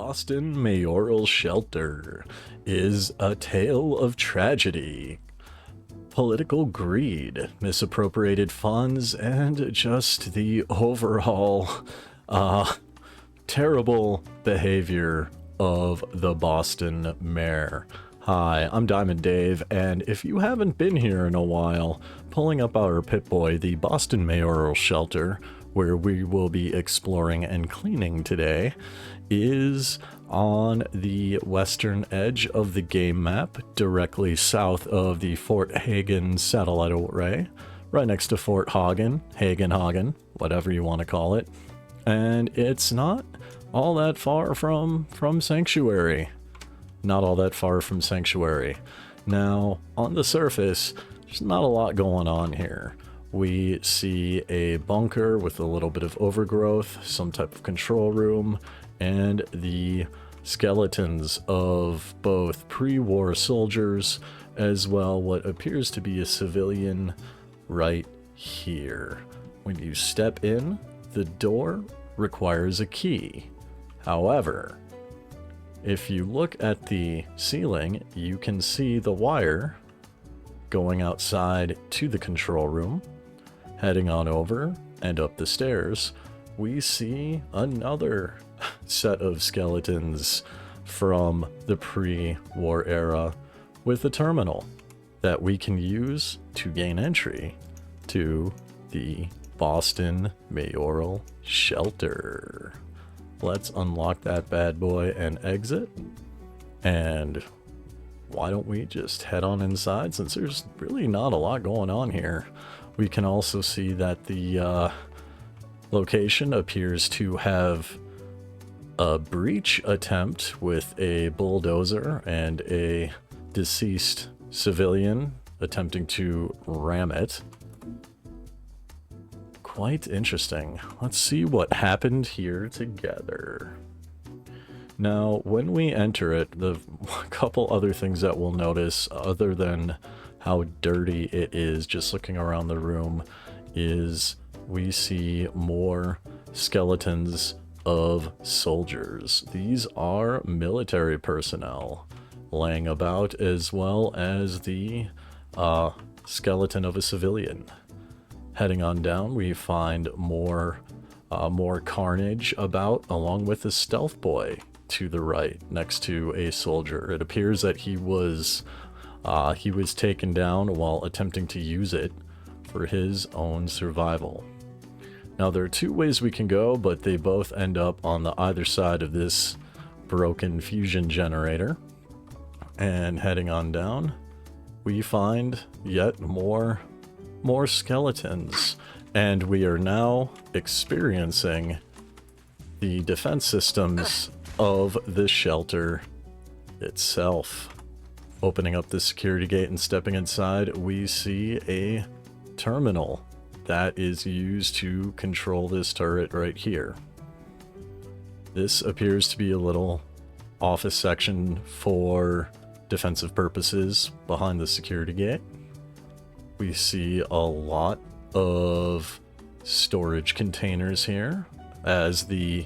Boston Mayoral Shelter is a tale of tragedy, political greed, misappropriated funds, and just the overall terrible behavior of the Boston mayor. Hi, I'm Diamond Dave, and if you haven't been here in a while, pulling up our Pip-Boy, the Boston Mayoral Shelter, where we will be exploring and cleaning today, is on the western edge of the game map, directly south of the Fort Hagen satellite array, right next to Fort Hagen, Hagen, whatever you want to call it. And it's not all that far from Sanctuary. Not all that far from Sanctuary. Now, on the surface, there's not a lot going on here. We see a bunker with a little bit of overgrowth, some type of control room, and the skeletons of both pre-war soldiers as well what appears to be a civilian right here. When you step in, the door requires a key. However, if you look at the ceiling, you can see the wire going outside to the control room. Heading on over and up the stairs, we see another set of skeletons from the pre-war era with a terminal that we can use to gain entry to the Boston Mayoral Shelter. Let's unlock that bad boy and exit. And why don't we just head on inside, since there's really not a lot going on here. We can also see that the location appears to have a breach attempt with a bulldozer and a deceased civilian attempting to ram it. Quite interesting. Let's see what happened here together. Now, when we enter it, the couple other things that we'll notice, other than how dirty it is just looking around the room, is we see more skeletons of soldiers. These are military personnel laying about, as well as the skeleton of a civilian. Heading on down, we find more carnage about, along with a stealth boy to the right next to a soldier. It appears that he was taken down while attempting to use it for his own survival. Now, there are two ways we can go, but they both end up on the either side of this broken fusion generator. And heading on down, we find yet more skeletons. And we are now experiencing the defense systems of the shelter itself. Opening up the security gate and stepping inside, we see a terminal that is used to control this turret right here. This appears to be a little office section for defensive purposes behind the security gate. We see a lot of storage containers here, as the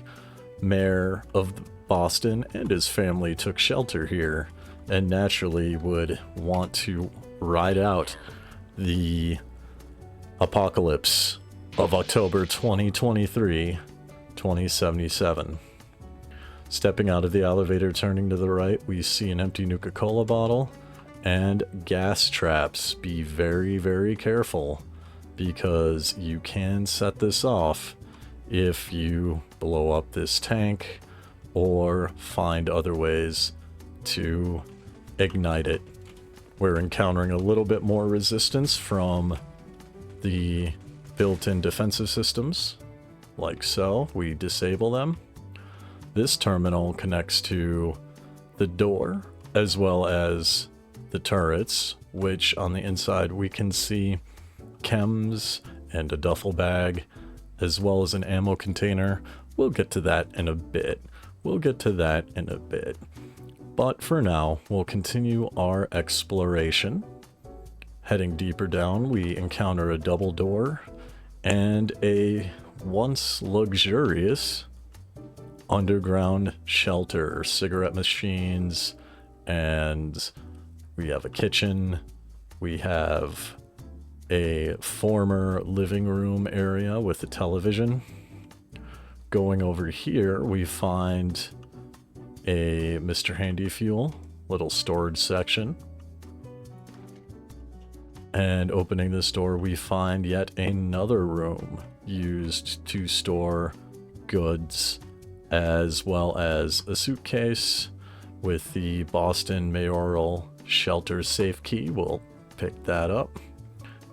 mayor of Boston and his family took shelter here and naturally would want to ride out the apocalypse of October 2023, 2077. Stepping out of the elevator, turning to the right, we see an empty Nuka-Cola bottle and gas traps. Be very, very careful, because you can set this off if you blow up this tank or find other ways to ignite it. We're encountering a little bit more resistance from the built-in defensive systems, like so. We disable them. This terminal connects to the door as well as the turrets, which on the inside we can see chems and a duffel bag, as well as an ammo container. We'll get to that in a bit. But for now, we'll continue our exploration. Heading deeper down, we encounter a double door and a once luxurious underground shelter, cigarette machines, and we have a kitchen. We have a former living room area with a television. Going over here, we find a Mr. Handy Fuel little storage section. And opening this door, we find yet another room used to store goods, as well as a suitcase with the Boston Mayoral Shelter safe key. We'll pick that up.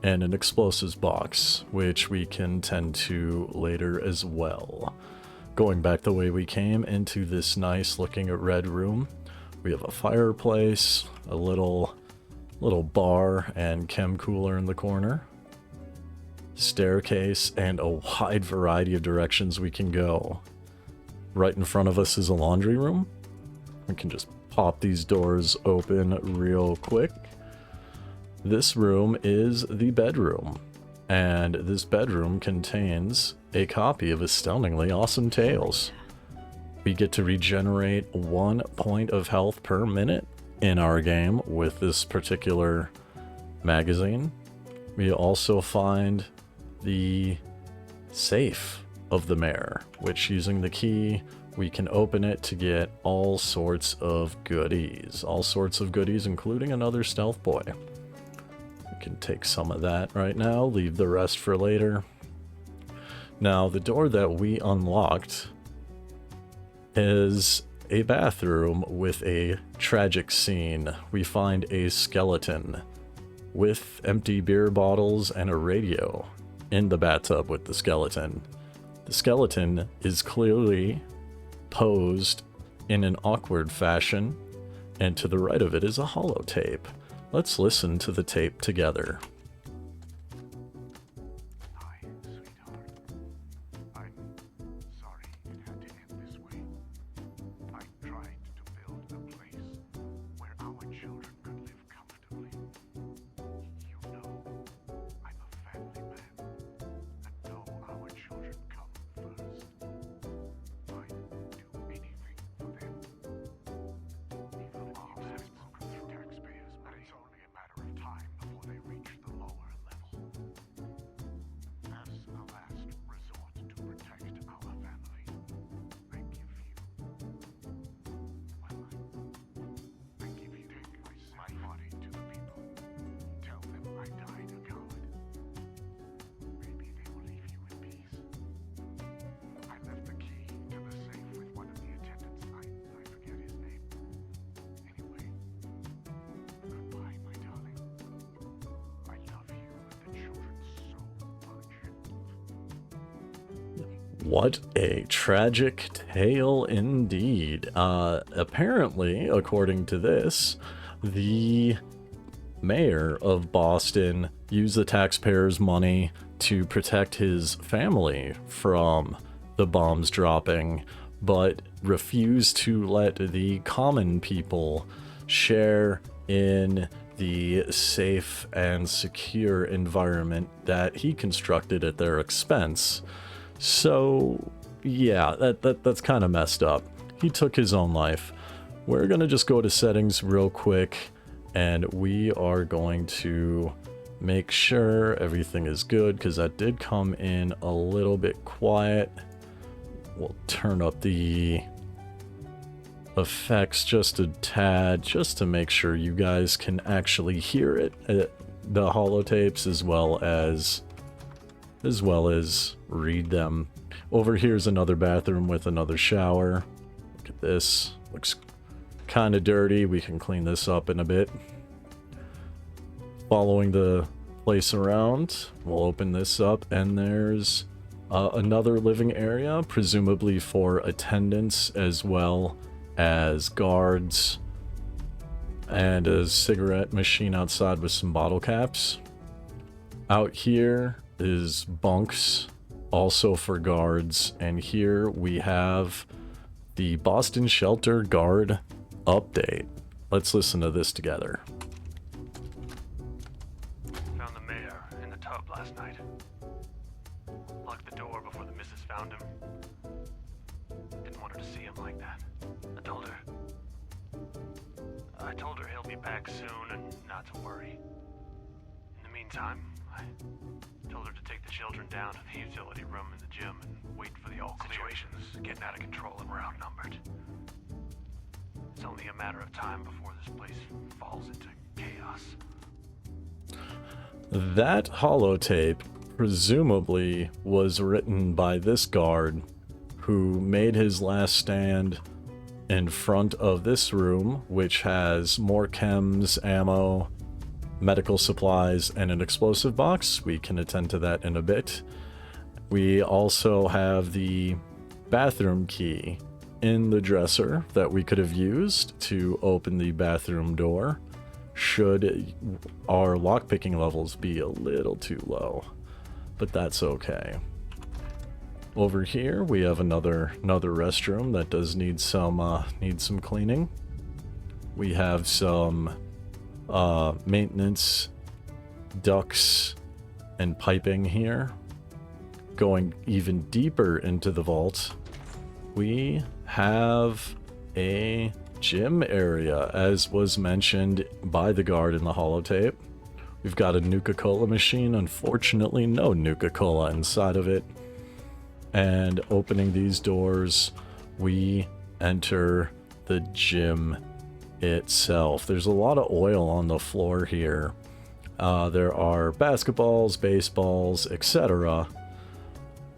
And an explosives box, which we can tend to later as well. Going back the way we came into this nice looking red room, we have a fireplace, a little bar and chem cooler in the corner, staircase, and a wide variety of directions we can go. Right in front of us is a laundry room. We can just pop these doors open real quick. This room is the bedroom, and this bedroom contains a copy of Astoundingly Awesome Tales. We get to regenerate 1 point of health per minute in our game with this particular magazine. We also find the safe of the mayor, which using the key, we can open it to get all sorts of goodies. All sorts of goodies, including another stealth boy. We can take some of that right now, leave the rest for later. Now, the door that we unlocked is a bathroom with a tragic scene. We find a skeleton with empty beer bottles and a radio in the bathtub with the skeleton. The skeleton is clearly posed in an awkward fashion, and to the right of it is a holotape. Let's listen to the tape together. Hi, sweetheart. I'm sorry it had to end this way. I tried to build a place where our children could live comfortably. You know, I'm a family man, and though our children come first, I'd do anything for them. Even if you have spoken through taxpayers, but it's only a matter of time before they reach the lower level. As a last resort to protect our family, I give you, well, I give you my body to the people. Tell them I died a coward. Maybe they will leave you in peace. I left the key to the safe with one of the attendants. I forget his name. Anyway, goodbye, my darling. I love you and the children so much. What a tragic tale indeed. Apparently, according to this, the mayor of Boston used the taxpayers' money to protect his family from the bombs dropping, but refused to let the common people share in the safe and secure environment that he constructed at their expense. So, yeah, that's kind of messed up. He took his own life. We're going to just go to settings real quick, and we are going to make sure everything is good, because that did come in a little bit quiet. We'll turn up the effects just a tad, just to make sure you guys can actually hear it, the holotapes, as well as read them. Over here's another bathroom with another shower. Look at this. Looks kind of dirty. We can clean this up in a bit. Following the place around, we'll open this up, and there's another living area, presumably for attendants as well as guards, and a cigarette machine outside with some bottle caps. Out here is bunks, also for guards, and here we have the Boston Shelter guard update. Let's listen to this together. Found the mayor in the tub last night. Locked the door before the missus found him. Didn't want her to see I told her he'll be back soon and not to worry. In the meantime, I told her to take the children down to the utility room in the gym and wait for the all clear. Situation's getting out of control and we're outnumbered. It's only a matter of time before this place falls into chaos. That holotape presumably was written by this guard who made his last stand in front of this room, which has more chems, ammo, medical supplies, and an explosive box. We can attend to that in a bit. We also have the bathroom key in the dresser that we could have used to open the bathroom door should our lockpicking levels be a little too low, but that's okay. Over here we have another restroom that does need some cleaning. We have some maintenance ducts and piping here. Going even deeper into the vault, we have a gym area, as was mentioned by the guard in the holotape. We've got a Nuka-Cola machine. Unfortunately, no Nuka-Cola inside of it. And opening these doors, we enter the gym itself. There's a lot of oil on the floor here. There are basketballs, baseballs, etc.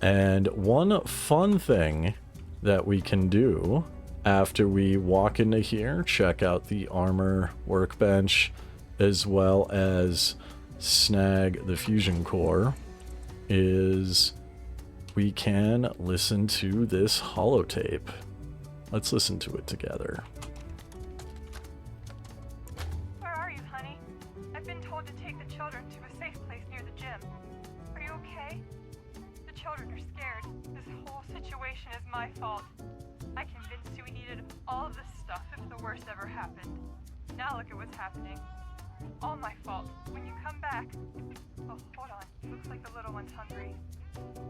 And one fun thing that we can do after we walk into here, check out the armor workbench, as well as snag the fusion core, is we can listen to this holotape. Let's listen to it together. Where are you, honey? I've been told to take the children to a safe place near the gym. Are you okay? The children are scared. This whole situation is my fault. I convinced you we needed all of this stuff if the worst ever happened. Now look at what's happening. All my fault. When you come back... Oh, hold on. Looks like the little one's hungry.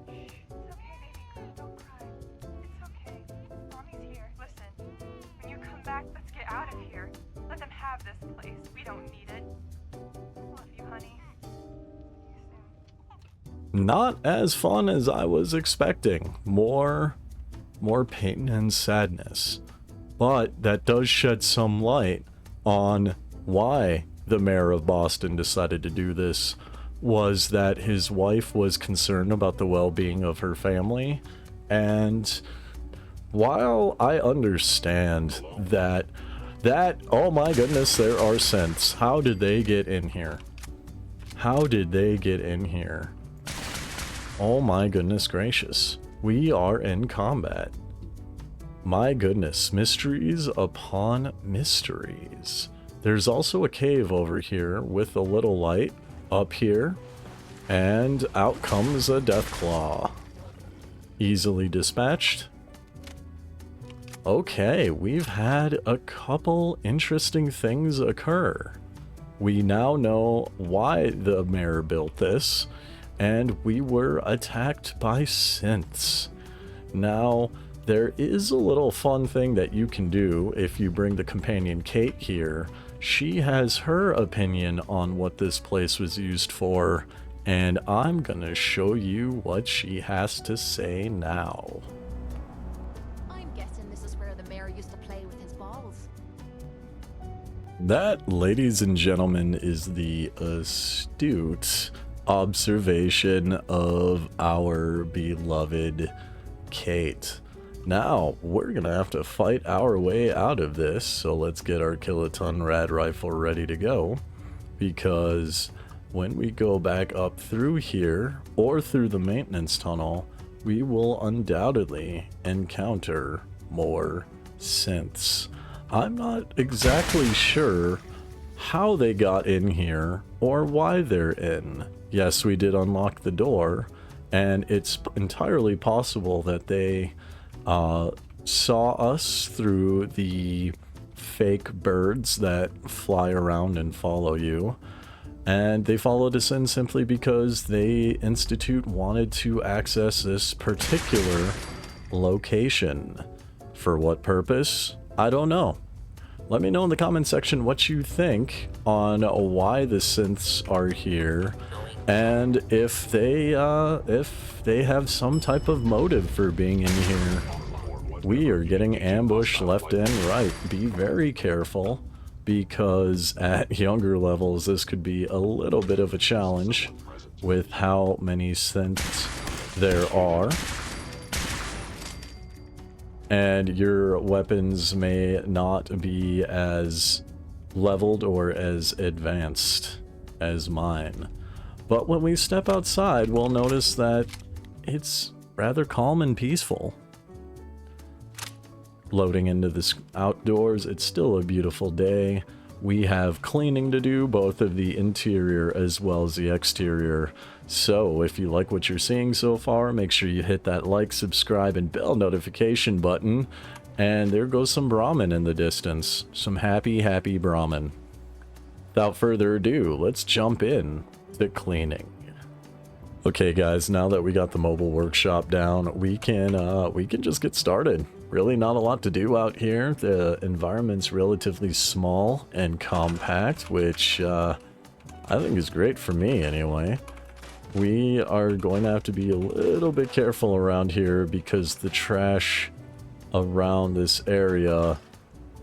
Shh. It's okay, baby girl. Don't cry. It's okay. Mommy's here. Listen. When you come back, let's get out of here. Let them have this place. We don't need it. Love you, honey. See you soon. Not as fun as I was expecting. More pain and sadness. But that does shed some light on why the mayor of Boston decided to do this. Was that his wife was concerned about the well-being of her family. And while I understand that oh my goodness, there are synths. How did they get in here? How did they get in here? Oh my goodness gracious. We are in combat. My goodness, mysteries upon mysteries. There's also a cave over here with a little light up here, and out comes a Deathclaw. Easily dispatched. Okay, we've had a couple interesting things occur. We now know why the mayor built this, and we were attacked by synths. Now, there is a little fun thing that you can do if you bring the companion Kate here. She has her opinion on what this place was used for, and I'm gonna show you what she has to say now. I'm guessing this is where the mayor used to play with his balls. That, ladies and gentlemen, is the astute observation of our beloved Kate. Now, we're gonna have to fight our way out of this, so let's get our kiloton rad rifle ready to go, because when we go back up through here, or through the maintenance tunnel, we will undoubtedly encounter more synths. I'm not exactly sure how they got in here, or why they're in. Yes, we did unlock the door, and it's entirely possible that they saw us through the fake birds that fly around and follow you, and they followed us in simply because the Institute wanted to access this particular location. For what purpose? I don't know. let me know in the comment section what you think on why the synths are here, and if they have some type of motive for being in here. We are getting ambushed left and right. Be very careful, because at younger levels this could be a little bit of a challenge with how many synths there are. And your weapons may not be as leveled or as advanced as mine. But when we step outside, we'll notice that it's rather calm and peaceful. Loading into this outdoors, it's still a beautiful day. We have cleaning to do, both of the interior as well as the exterior. So if you like what you're seeing so far, make sure you hit that like, subscribe, and bell notification button. And there goes some Brahmin in the distance. Some happy, happy Brahmin. Without further ado, let's jump in to cleaning. Okay guys, now that we got the mobile workshop down, we can just get started. Really not a lot to do out here. The environment's relatively small and compact, which I think is great for me anyway. We are going to have to be a little bit careful around here because the trash around this area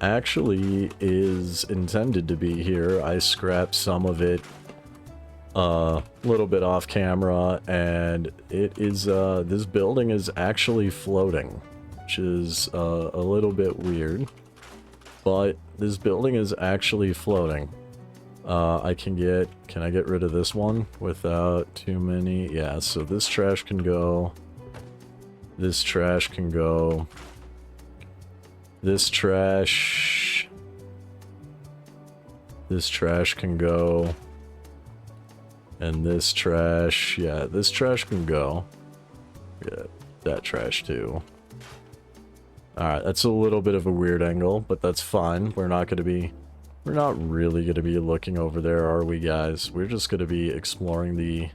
actually is intended to be here. I scrapped some of it a little bit off camera, and it is this building is actually floating, which is a little bit weird, but this building is actually floating. Can I get rid of this one without too many? Yeah, so this trash can go. This trash can go. This trash can go. And this trash, yeah, this trash can go. Yeah, that trash too. Alright, that's a little bit of a weird angle, but that's fine. We're not really gonna be looking over there, are we guys? We're just gonna be exploring the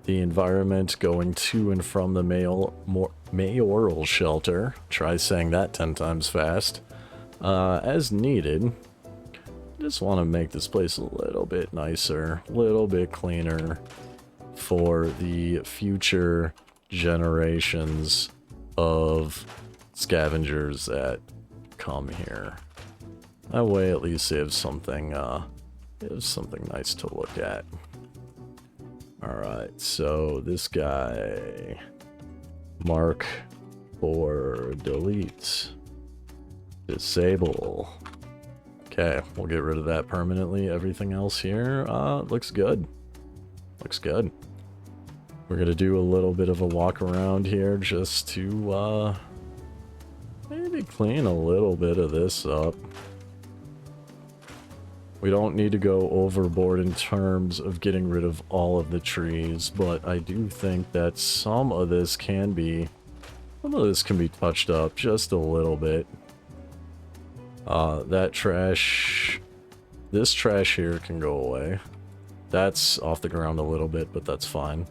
environment, going to and from the Mayoral Shelter. Try saying that 10 times fast. As needed. Just want to make this place a little bit nicer, a little bit cleaner for the future generations of scavengers that come here. That way at least they have something nice to look at. Alright, so this guy, mark for delete, disable. Okay, we'll get rid of that permanently. Everything else here looks good. Looks good. We're gonna do a little bit of a walk around here just to maybe clean a little bit of this up. We don't need to go overboard in terms of getting rid of all of the trees, but I do think that some of this can be touched up just a little bit. This trash here can go away. That's off the ground a little bit, but that's fine.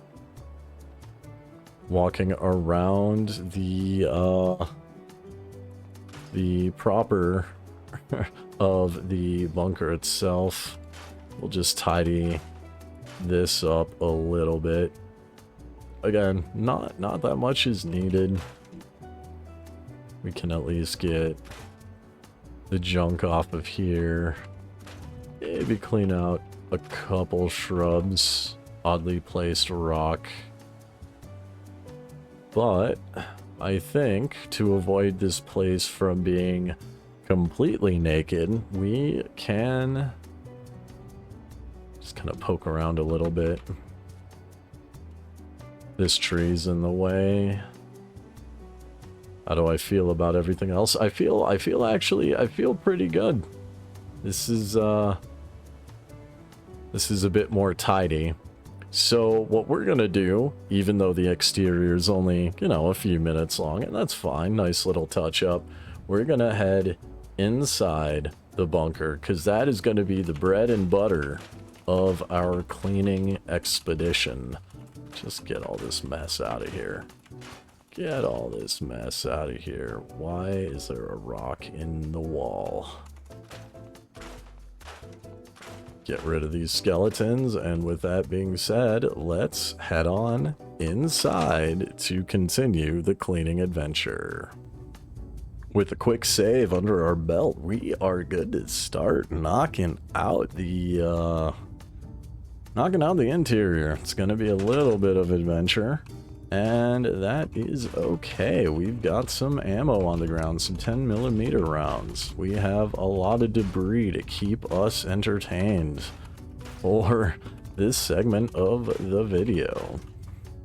Walking around the proper of the bunker itself, we'll just tidy this up a little bit. Again, not that much is needed. We can at least get the junk off of here. Maybe clean out a couple shrubs, oddly placed rock. But I think to avoid this place from being completely naked, we can just kind of poke around a little bit. This tree's in the way. How do I feel about everything else? I feel pretty good. This is a bit more tidy. So what we're gonna do, even though the exterior is only, a few minutes long, and that's fine, nice little touch up, we're gonna head inside the bunker, because that is gonna be the bread and butter of our cleaning expedition. Just get all this mess out of here. Get all this mess out of here. Why is there a rock in the wall? Get rid of these skeletons, and with that being said, let's head on inside to continue the cleaning adventure. With a quick save under our belt, we are good to start knocking out the interior. It's going to be a little bit of adventure, and that is okay. We've got some ammo on the ground, some 10mm rounds. We have a lot of debris to keep us entertained for this segment of the video.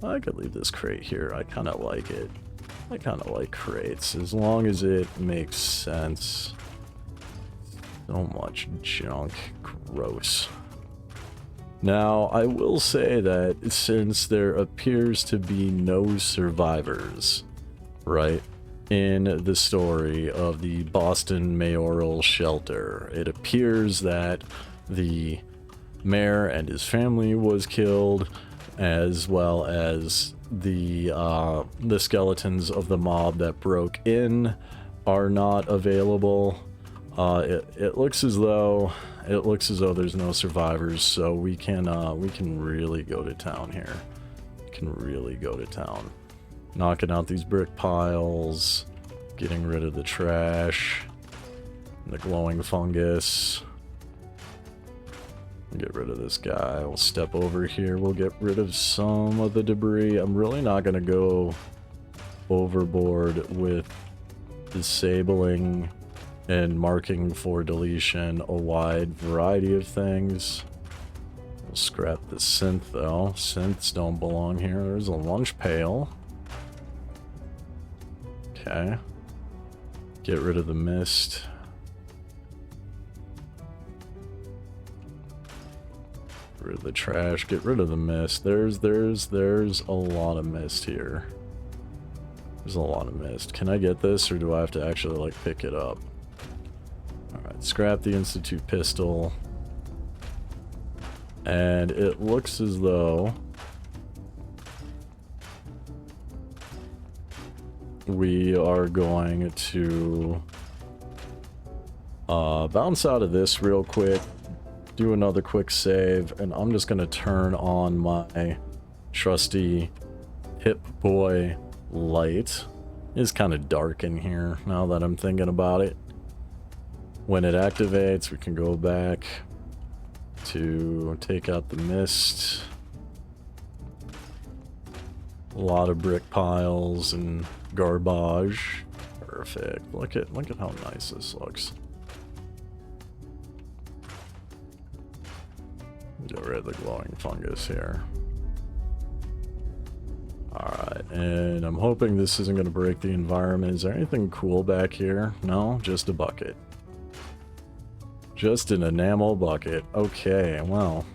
I could leave this crate here. I kind of like it. I kind of like crates, as long as it makes sense. So much junk. Gross. Now, I will say that since there appears to be no survivors, right, in the story of the Boston Mayoral Shelter, it appears that the mayor and his family was killed, as well as the skeletons of the mob that broke in are not available. It looks as though there's no survivors, so we can really go to town here. Can really go to town. Knocking out these brick piles, getting rid of the trash, and the glowing fungus. Get rid of this guy. We'll step over here. We'll get rid of some of the debris. I'm really not going to go overboard with disabling and marking for deletion a wide variety of things. We'll scrap the synth though. Synths don't belong here. There's a lunch pail. Okay. Get rid of the mist. Get rid of the trash. Get rid of the mist. There's a lot of mist here. There's a lot of mist. Can I get this, or do I have to actually like pick it up? Alright, scrap the Institute pistol. And it looks as though we are going to bounce out of this real quick, do another quick save, and I'm just going to turn on my trusty Hip-Boy light. It's kind of dark in here now that I'm thinking about it. When it activates, we can go back to take out the mist. A lot of brick piles and garbage. Perfect. Look at how nice this looks. Get rid of the glowing fungus here. Alright, and I'm hoping this isn't going to break the environment. Is there anything cool back here? No, just a bucket. Just an enamel bucket. Okay, well.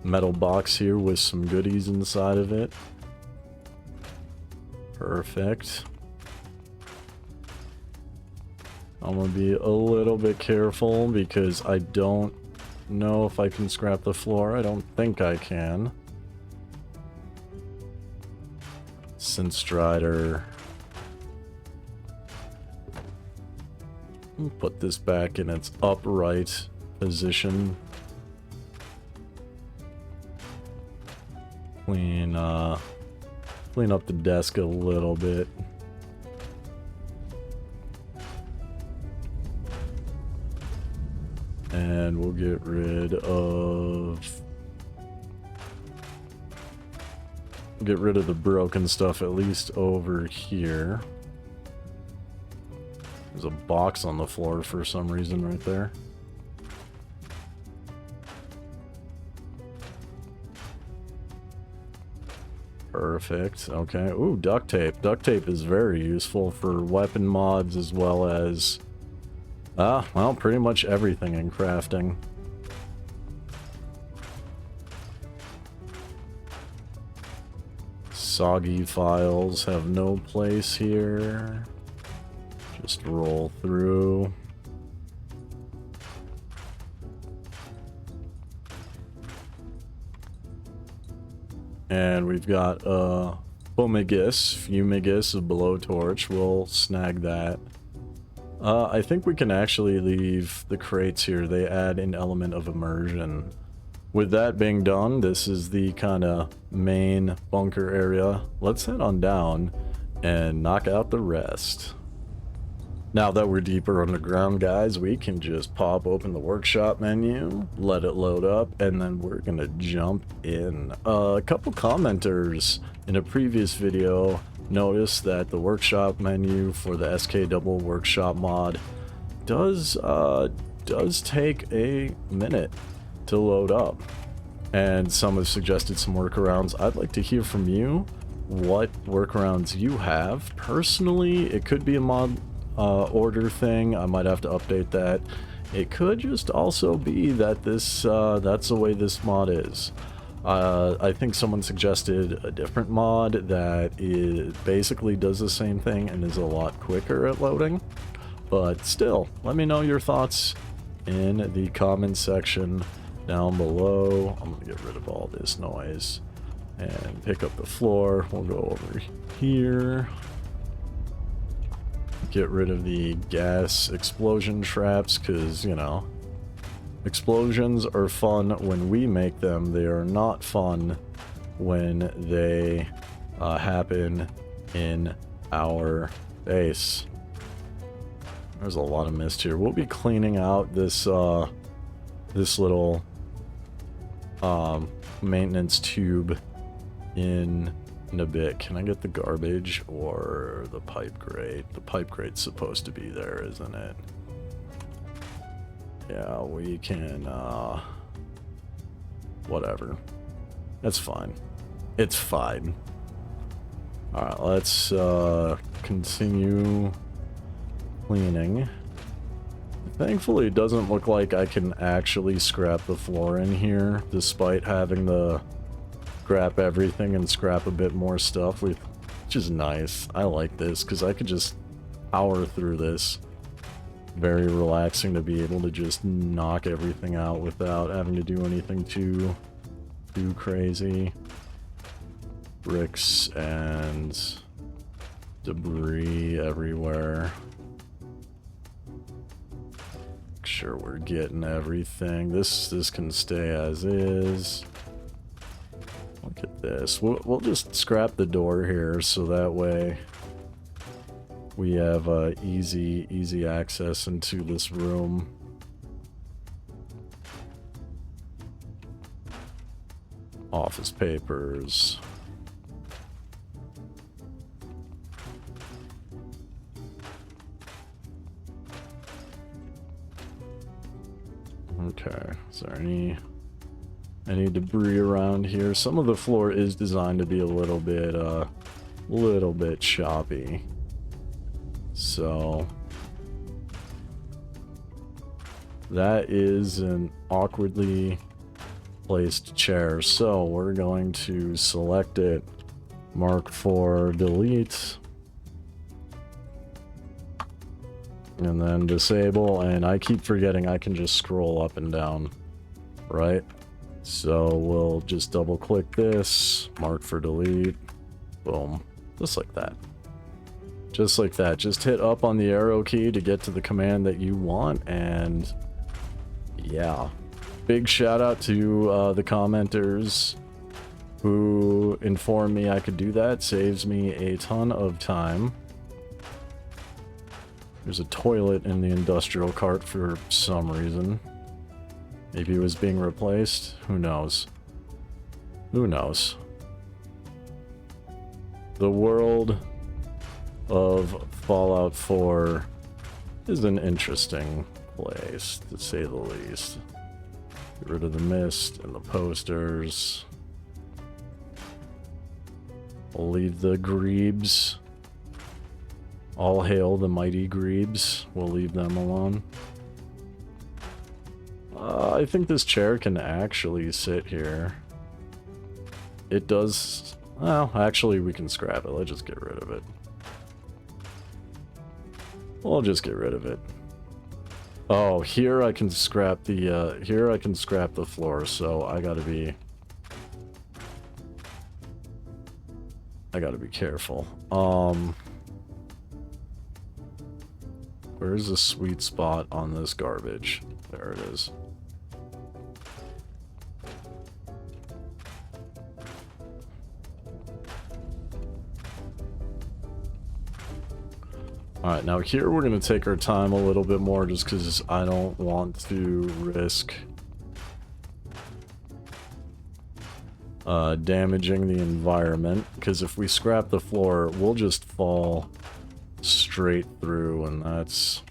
Metal box here with some goodies inside of it. Perfect. I'm going to be a little bit careful because I don't know if I can scrap the floor. I don't think I can. Synth Strider. Put this back in its upright position. Clean up the desk a little bit. And we'll get rid of the broken stuff, at least over here. There's a box on the floor for some reason right there. Perfect. Okay. Ooh, duct tape. Duct tape is very useful for weapon mods as well as well, pretty much everything in crafting. Soggy files have no place here. Just roll through. And we've got a Fumigus, a blowtorch. We'll snag that. I think we can actually leave the crates here. They add an element of immersion. With that being done, this is the kind of main bunker area. Let's head on down and knock out the rest. Now that we're deeper underground, guys, we can just pop open the workshop menu, let it load up, and then we're gonna jump in. A couple commenters in a previous video noticed that the workshop menu for the SK Double Workshop mod does take a minute to load up, and some have suggested some workarounds. I'd like to hear from you what workarounds you have. Personally, it could be a mod order thing. I might have to update that. It could just also be that this that's the way this mod is. I think someone suggested a different mod that basically does the same thing and is a lot quicker at loading. But still, let me know your thoughts in the comments section down below. I'm gonna get rid of all this noise and pick up the floor. We'll go over here. Get rid of the gas explosion traps, because, you know, explosions are fun when we make them. They are not fun when they happen in our base. There's a lot of mist here. We'll be cleaning out this this little maintenance tube in a bit. Can I get the garbage or the pipe grate? The pipe grate's supposed to be there, isn't it? Yeah, we can, whatever. That's fine. It's fine. Alright, let's, continue cleaning. Thankfully, it doesn't look like I can actually scrap the floor in here, despite having the scrap everything and scrap a bit more stuff, which is nice. I like this because I could just power through this. Very relaxing to be able to just knock everything out without having to do anything too crazy. Bricks and debris everywhere. Make sure we're getting everything. This can stay as is. Look at this. We'll just scrap the door here so that way we have easy access into this room. Office papers. Okay, is there any debris around here? Some of the floor is designed to be a little bit choppy. So that is an awkwardly placed chair. So we're going to select it, mark for delete, and then disable. And I keep forgetting I can just scroll up and down, right? So we'll just double click this, mark for delete, boom, just like that. Just like that. Just hit up on the arrow key to get to the command that you want, and yeah. Big shout out to the commenters who informed me I could do that. Saves me a ton of time. There's a toilet in the industrial cart for some reason. Maybe it was being replaced. Who knows? Who knows? The world of Fallout 4 is an interesting place, to say the least. Get rid of the mist and the posters. We'll leave the grebes. All hail the mighty grebes. We'll leave them alone. I think this chair can actually sit here. It does... Well, actually we can scrap it. Let's just get rid of it. We'll just get rid of it. Oh, here I can scrap the, here I can scrap the floor, so I I gotta be careful. Where's the sweet spot on this garbage? There it is. Alright, now here we're going to take our time a little bit more just because I don't want to risk damaging the environment, because if we scrap the floor, we'll just fall straight through, and that's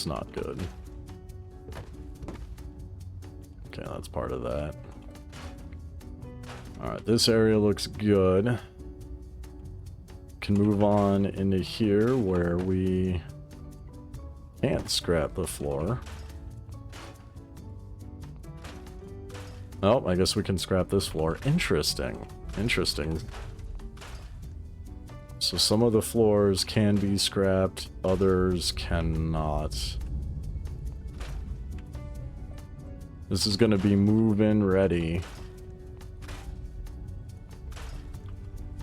not good. Okay, that's part of that. Alright, this area looks good. Can move on into here where we can't scrap the floor. Oh, I guess we can scrap this floor. Interesting. Interesting. So some of the floors can be scrapped, others cannot. This is going to be move-in ready.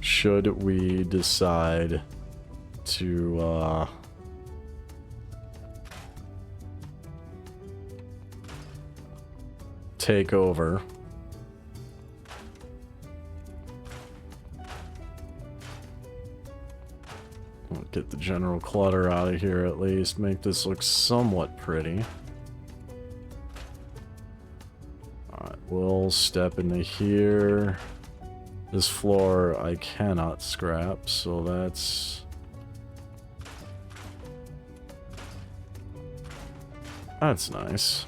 Should we decide to take over. Get the general clutter out of here at least. Make this look somewhat pretty. Alright, we'll step into here. This floor I cannot scrap, so that's nice.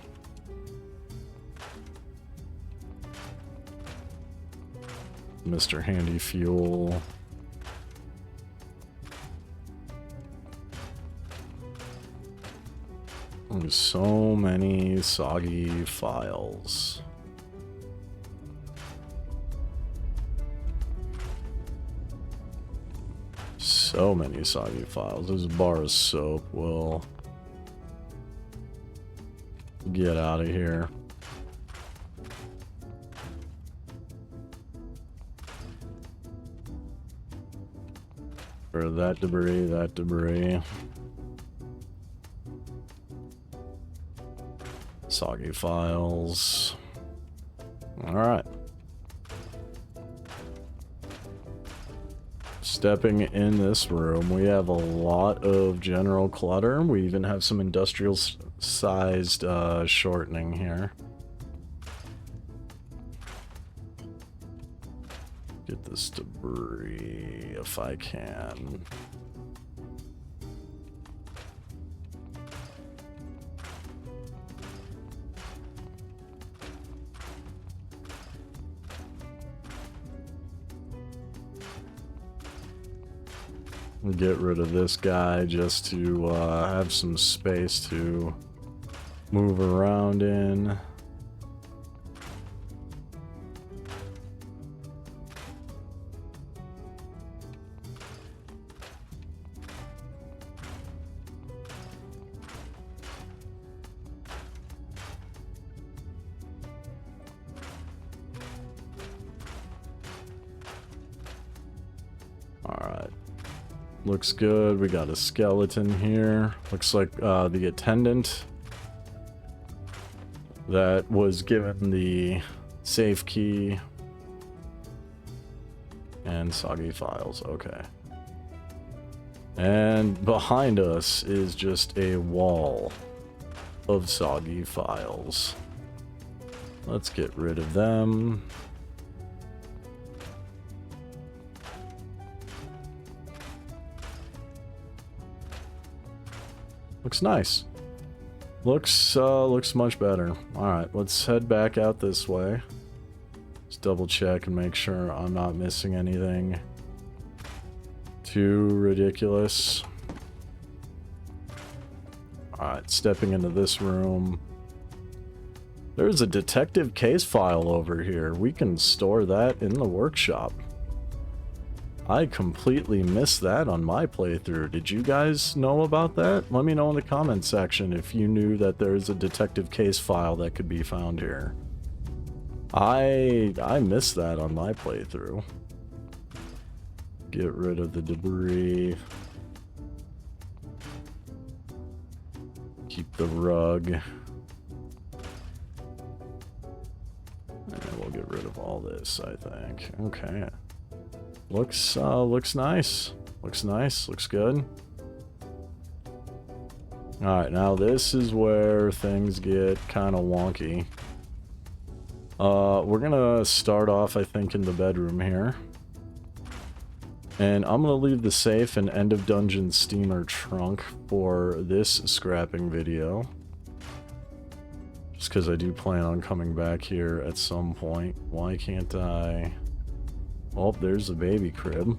Mr. Handy Fuel. There's so many soggy files. So many soggy files. This bar of soap will get out of here. For that debris, that debris. Soggy files. Alright. Stepping in this room, we have a lot of general clutter. We even have some industrial sized shortening here. Get this debris if I can. Get rid of this guy just to have some space to move around in. Alright. Looks good. We got a skeleton here. Looks like the attendant that was given the safe key. And soggy files. Okay. And behind us is just a wall of soggy files. Let's get rid of them. Looks nice. Looks much better. Alright, let's head back out this way. Just double check and make sure I'm not missing anything too ridiculous. Alright, stepping into this room. There's a detective case file over here. We can store that in the workshop. I completely missed that on my playthrough. Did you guys know about that? Let me know in the comments section if you knew that there's a detective case file that could be found here. I missed that on my playthrough. Get rid of the debris. Keep the rug. And we'll get rid of all this, I think. Okay. Looks nice. Looks nice. Looks good. Alright, now this is where things get kind of wonky. We're gonna start off, I think, in the bedroom here. And I'm gonna leave the safe and end of dungeon steamer trunk for this scrapping video. Just because I do plan on coming back here at some point. Why can't I... Oh, there's a baby crib.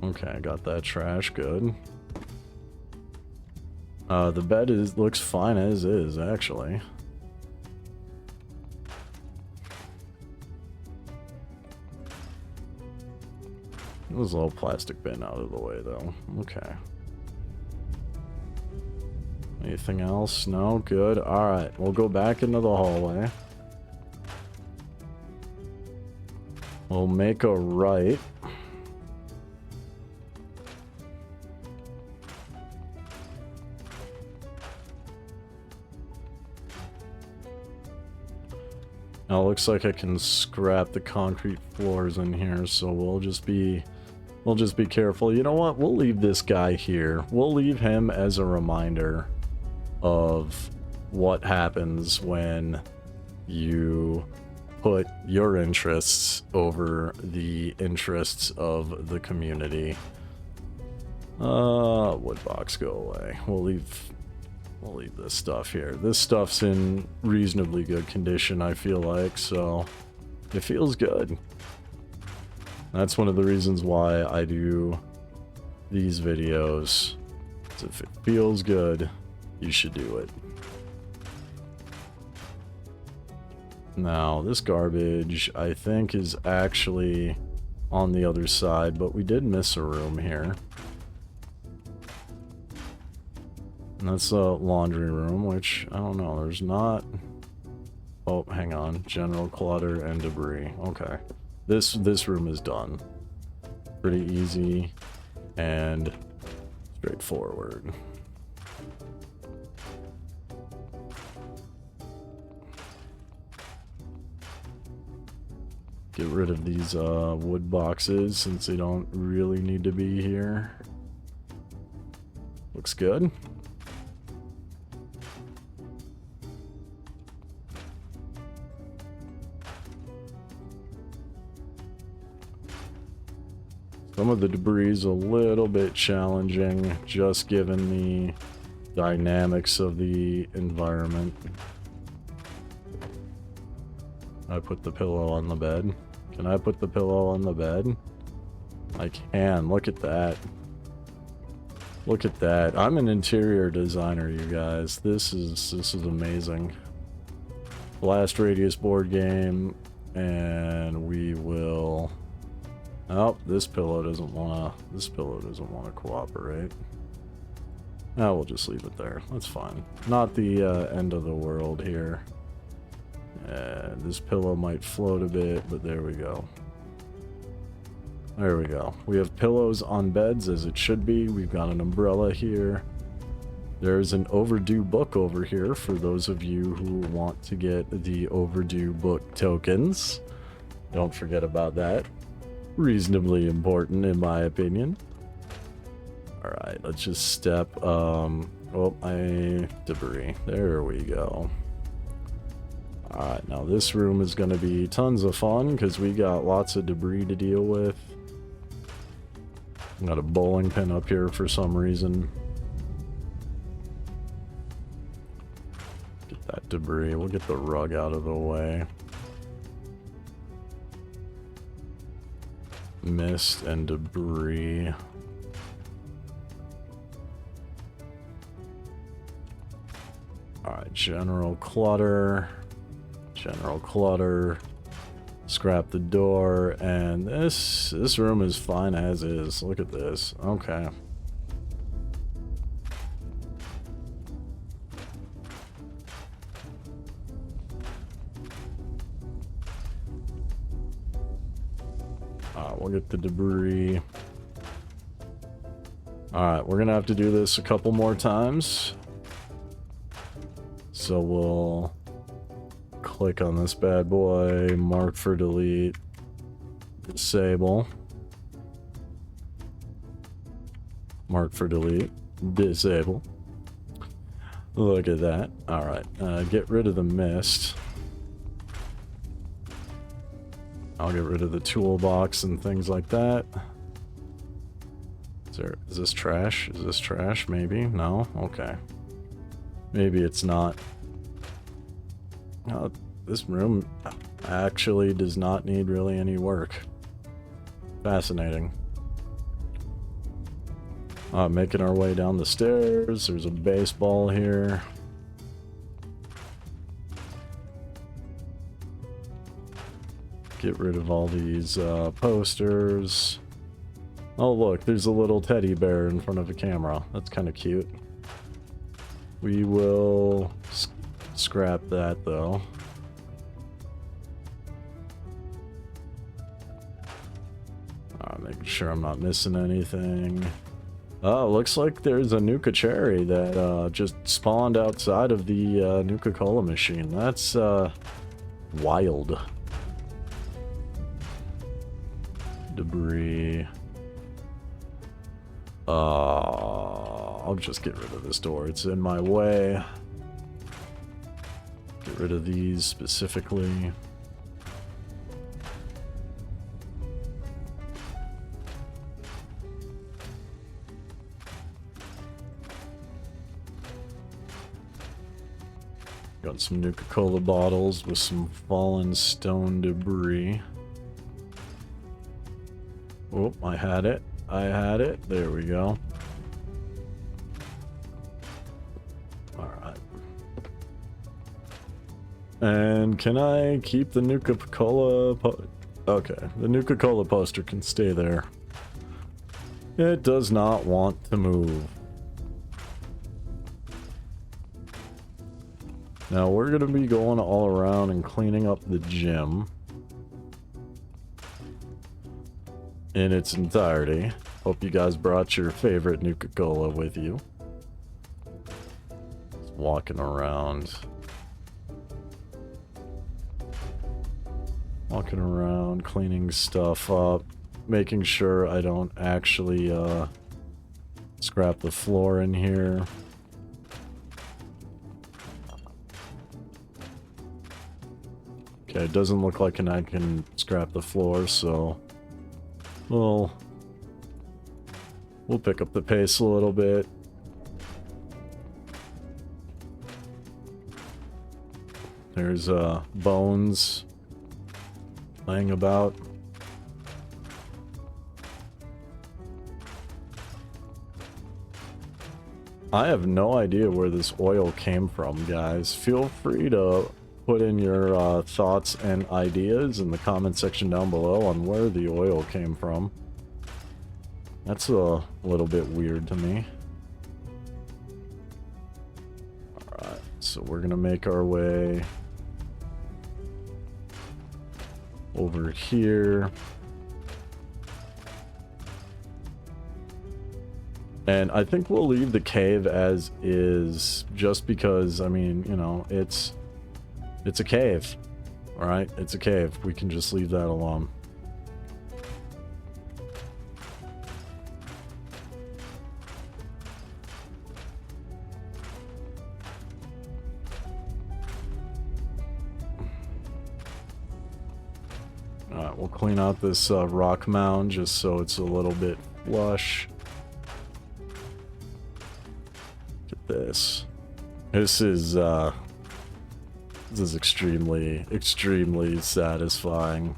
Okay, I got that trash, good. The bed looks fine as is, actually. There's a little plastic bin out of the way, though. Okay. Anything else? No? Good. Alright, we'll go back into the hallway. We'll make a right. Now it looks like I can scrap the concrete floors in here, so we'll just be careful. You know what? We'll leave this guy here. We'll leave him as a reminder of what happens when you put your interests over the interests of the community. Wood box, go away. We'll leave this stuff here. This stuff's in reasonably good condition, I feel like, so it feels good. That's one of the reasons why I do these videos. If it feels good, you should do it. Now, this garbage, I think, is actually on the other side, but we did miss a room here. And that's a laundry room, which, I don't know, there's not... Oh, hang on. General clutter and debris. Okay. This room is done. Pretty easy and straightforward. Get rid of these wood boxes since they don't really need to be here. Looks good. Some of the debris is a little bit challenging, just given the dynamics of the environment. I put the pillow on the bed. Can I put the pillow on the bed? I can. Look at that. Look at that. I'm an interior designer, you guys. This is amazing. Blast Radius board game, and we will... Oh, this pillow doesn't wanna cooperate. No, we'll just leave it there. That's fine. Not the end of the world here. This pillow might float a bit, but there we go. There we go. We have pillows on beds as it should be. We've got an umbrella here. There's an overdue book over here for those of you who want to get the overdue book tokens. Don't forget about that. Reasonably important in my opinion. Alright, let's just step debris. There we go. Alright, now this room is gonna be tons of fun because we got lots of debris to deal with. Got a bowling pin up here for some reason. Get that debris. We'll get the rug out of the way. Mist and debris. Alright, general clutter. General clutter. Scrap the door, and this room is fine as is. Look at this. Okay. We'll get the debris. Alright, we're gonna have to do this a couple more times. So we'll click on this bad boy, mark for delete, disable, mark for delete, disable. Look at that. Alright, get rid of the mist. I'll get rid of the toolbox and things like that. Is this trash? Is this trash? Maybe? No? Okay. Maybe it's not. This room actually does not need really any work. Fascinating. Making our way down the stairs. There's a baseball here. Get rid of all these posters. Oh look, there's a little teddy bear in front of a camera. That's kind of cute. We will scrap that though. Making sure I'm not missing anything. Oh, looks like there's a Nuka Cherry that just spawned outside of the Nuka-Cola machine. That's wild. Debris. I'll just get rid of this door. It's in my way. Get rid of these specifically. Got some Nuka-Cola bottles with some fallen stone debris. Oh, I had it. I had it. There we go. Alright. And can I keep the Nuka-Cola okay, the Nuka-Cola poster can stay there. It does not want to move. Now we're going to be going all around and cleaning up the gym in its entirety. Hope you guys brought your favorite Nuka-Cola with you. Just walking around. Walking around, cleaning stuff up, making sure I don't actually scrap the floor in here. Okay, it doesn't look like I can scrap the floor, so we'll pick up the pace a little bit. There's bones laying about. I have no idea where this oil came from, guys. Feel free to put in your thoughts and ideas in the comment section down below on where the oil came from. That's a little bit weird to me. Alright, so we're gonna make our way over here. And I think we'll leave the cave as is, just because, I mean, you know, it's a cave. Alright, it's a cave. We can just leave that alone. Alright, we'll clean out this rock mound just so it's a little bit flush. Look at this. This is extremely, extremely satisfying.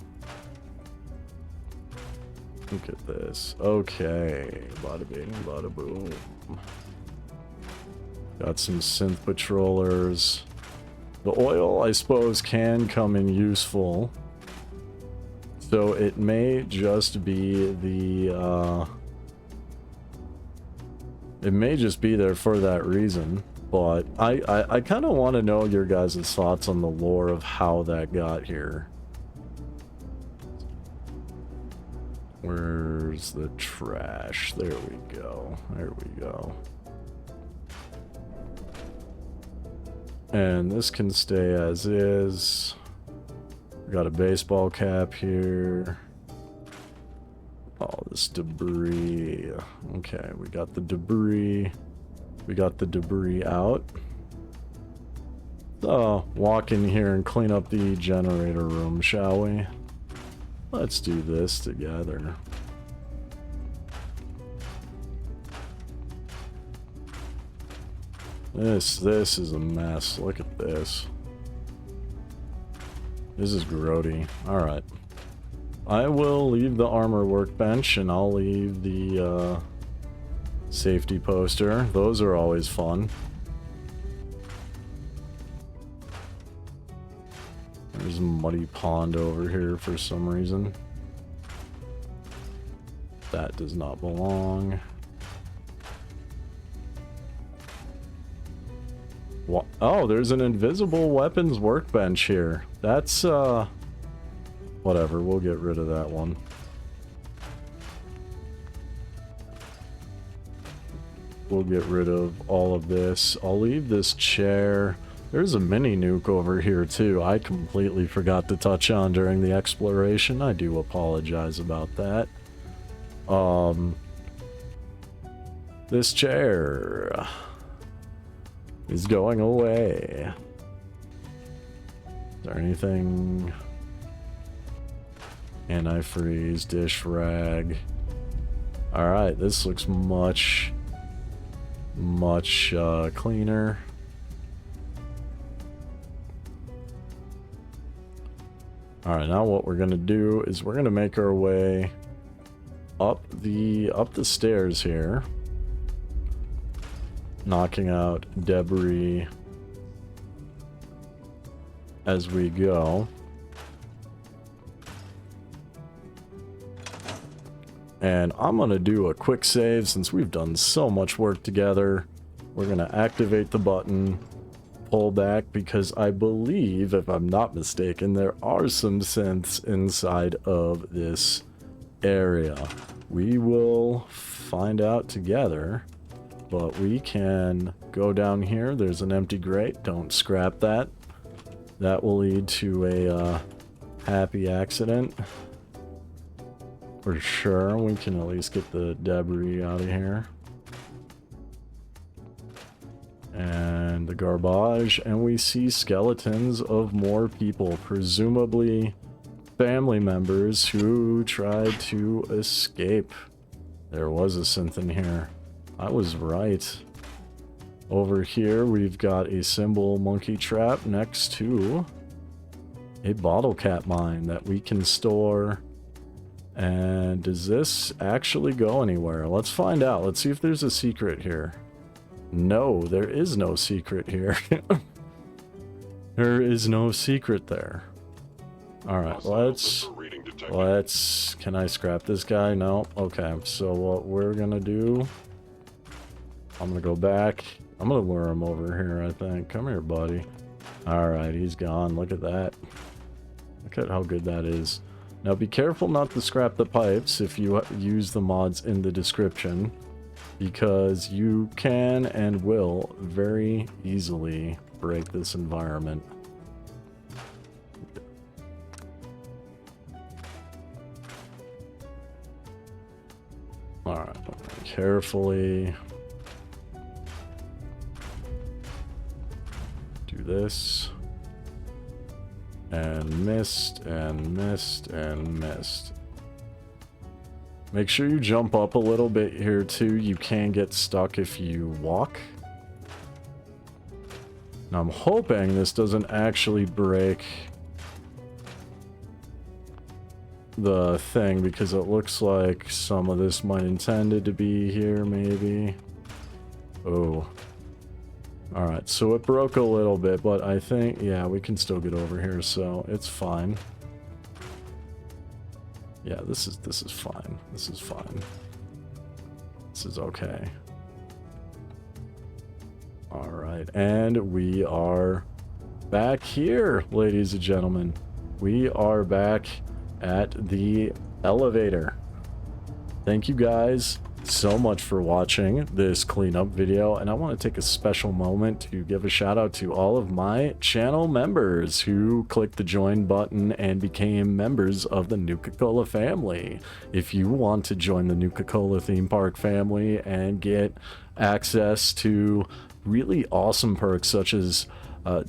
Look at this. Okay. Bada bing, bada boom. Got some synth patrollers. The oil, I suppose, can come in useful. So it may just be the, it may just be there for that reason, but I kind of want to know your guys' thoughts on the lore of how that got here. Where's the trash? There we go. There we go. And this can stay as is. We got a baseball cap here. All this debris. Okay, we got the debris. We got the debris out. So, walk in here and clean up the generator room, shall we? Let's do this together. This is a mess. Look at this. This is grody. Alright. I will leave the armor workbench and I'll leave the safety poster. Those are always fun. There's a muddy pond over here for some reason. That does not belong. What? Oh, there's an invisible weapons workbench here. That's, whatever, we'll get rid of that one. We'll get rid of all of this. I'll leave this chair. There's a mini nuke over here too. I completely forgot to touch on during the exploration. I do apologize about that. This chair is going away. Is there anything? Antifreeze, dish rag. Alright, this looks much cleaner. Alright, now what we're gonna do is we're gonna make our way up the stairs here, knocking out debris as we go. And I'm gonna do a quick save since we've done so much work together. We're gonna activate the button, pull back, because I believe, if I'm not mistaken, there are some synths inside of this area. We will find out together, but we can go down here. There's an empty grate. Don't scrap that. That will lead to a happy accident. For sure, we can at least get the debris out of here. And the garbage, and we see skeletons of more people, presumably family members who tried to escape. There was a synth in here. I was right. Over here, we've got a symbol monkey trap next to a bottle cap mine that we can store. And does this actually go anywhere? Let's find out. Let's see if there's a secret here. No, there is no secret here. There is no secret there. Alright, let's... Can I scrap this guy? No? Okay, so what we're gonna do... I'm gonna go back. I'm gonna lure him over here, I think. Come here, buddy. Alright, he's gone. Look at that. Look at how good that is. Now be careful not to scrap the pipes if you use the mods in the description, because you can and will very easily break this environment. Alright, carefully do this. And missed, and missed, and missed. Make sure you jump up a little bit here too. You can get stuck if you walk. Now I'm hoping this doesn't actually break the thing, because it looks like some of this might intended to be here, maybe. Oh. Alright, so it broke a little bit, but I think, yeah, we can still get over here, so it's fine. Yeah, this is fine. This is fine. This is okay. All right, and we are back here, ladies and gentlemen. We are back at the elevator. Thank you guys so much for watching this cleanup video, and I want to take a special moment to give a shout out to all of my channel members who clicked the join button and became members of the Nuka-Cola family. If you want to join the Nuka-Cola theme park family and get access to really awesome perks such as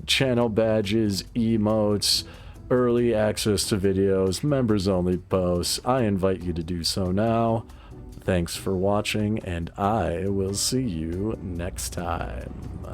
channel badges, emotes, early access to videos, members only posts, I invite you to do so now. Thanks for watching, and I will see you next time.